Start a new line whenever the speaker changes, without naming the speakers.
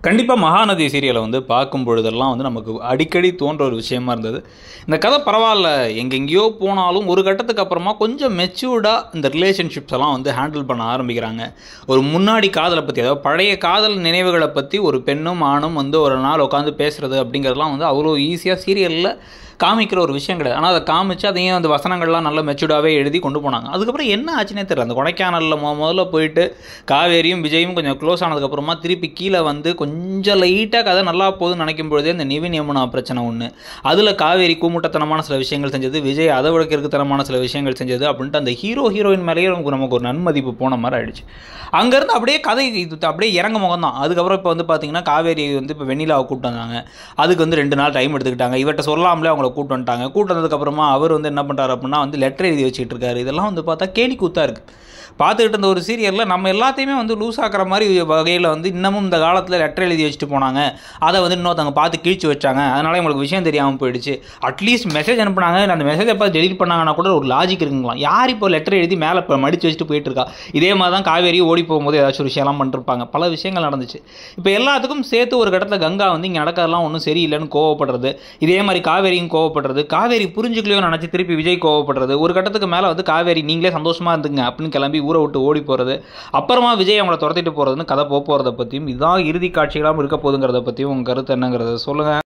கண்டிப்பா மகாநதி சீரியலை வந்து பார்க்கும் பொழுதெல்லாம் வந்து நமக்கு அடிக்கடி தோன்ற ஒரு விஷயமா இருந்தது. இந்த கதை பரவால்ல, எங்கெங்கேயோ போனாலும் ஒரு கட்டத்துக்கு அப்புறமா கொஞ்சம் மெச்சூர்டா இந்த ரிலேஷன்ஷிப்ஸ் எல்லாம் வந்து ஹேண்டில் பண்ண ஆரம்பிக்கிறாங்க. ஒரு முன்னாடி காதலை பத்தி, அதாவது பழைய காதல் நினைவுகளை பத்தி ஒரு பெண்ணும் ஆணும் வந்து ஒரு நாள் உட்காந்து பேசுறது அப்படிங்கிறதுலாம் வந்து அவ்வளோ ஈஸியா சீரியல்ல காமிக்கிற ஒரு விஷயம் கிடையாது. ஆனால் அதை காமிச்சு அதையும் அந்த வசனங்கள்லாம் நல்ல மெச்சூர்டாகவே எழுதி கொண்டு போனாங்க. அதுக்கப்புறம் என்ன ஆச்சுன்னே தெரியல. அந்த கொடைக்கானலில் முதல்ல போயிட்டு காவேரியும் விஜயும் கொஞ்சம் க்ளோஸ் ஆனதுக்கப்புறமா திருப்பி கீழே வந்து கொஞ்சம் லைட்டாக கதை நல்லா போகுதுன்னு நினைக்கும் பொழுதே இந்த நிவின் யமுனா பிரச்சனை ஒன்று, அதில் காவேரி கூமுட்டத்தனமான சில விஷயங்கள் செஞ்சது, விஜய் அதை விட கிறுக்குத்தனமான சில விஷயங்கள் செஞ்சது அப்படின்ட்டு அந்த ஹீரோயின் மேலேயே நமக்கு ஒரு நன்மதிப்பு போன மாதிரி ஆயிடுச்சு. அங்கேருந்து அப்படியே கதை இது அப்படியே இறங்க முகம் தான். அதுக்கப்புறம் இப்போ வந்து பார்த்தீங்கன்னா காவேரி வந்து இப்போ வெண்ணிலாவை கூப்பிட்டு வந்தாங்க. அதுக்கு வந்து 2 நாள் டைம் எடுத்துக்கிட்டாங்க. இவர்கிட்ட சொல்லாமலே அவங்கள கூப்பிட்டு வந்துட்டாங்க. கூப்பிட்டு வந்ததுக்கப்புறமா அவர் வந்து என்ன பண்ணுறாரு அப்படின்னா வந்து லெட்டர் எழுதி வச்சுக்கிட்டு இருக்காரு. இதெல்லாம் வந்து பார்த்தா கேலி கூத்தாக இருக்குது. பார்த்துக்கிட்டு இருந்த ஒரு சீரியலில் நம்ம எல்லாத்தையுமே வந்து லூஸ் ஆக்கிற மாதிரி வகையில் வந்து இன்னமும் இந்த காலத்தில் லெட்டர் எழுதி வச்சுட்டு போனாங்க. அதை வந்து இன்னொருத்தவங்க பார்த்து கிழிச்சு வச்சாங்க. அதனால உங்களுக்கு விஷயம் தெரியாமல் போயிடுச்சு. அட்லீஸ்ட் மெசேஜ் அனுப்புனாங்க, அந்த மெசேஜை பார்த்து டெலிட் பண்ணாங்கன்னா கூட ஒரு லாஜிக் இருக்குங்களாம். யார் இப்போ லெட்டர் எழுதி மேலே இப்போ மடித்து வச்சுட்டு போயிட்டு இருக்கா? இதே மாதிரி தான் காவேரி ஓடி போகும்போது ஏதாச்சும் ஒரு விஷயம்லாம் பண்ணிருப்பாங்க. பல விஷயங்கள் நடந்துச்சு. இப்போ எல்லாத்துக்கும் சேர்த்து ஒரு கட்டத்தில் கங்கா வந்து இங்கே நடக்கிறதெல்லாம் ஒன்றும் சரியில்லைன்னு கோவப்படுறது, இதே மாதிரி காவேரியும் கோவப்படுறது, காவேரி புரிஞ்சுக்கலையோ நினச்சி திருப்பி விஜய் கோவப்படுறது, ஒரு கட்டத்துக்கு மேலே வந்து காவேரி நீங்களே சந்தோஷமாக இருந்துங்க அப்படின்னு கிளம்பி ஊரை விட்டு ஓடி போகிறது, அப்புறமா விஜய் அவங்கள துரத்திட்டு போகிறதுன்னு கதை போகிறத பற்றியும், இதுதான் இறுதி காட்சிகளாகவும் இருக்க போகுதுங்கிறத பற்றியும் உங்கள் கருத்து என்னங்கிறத சொல்லுங்கள்.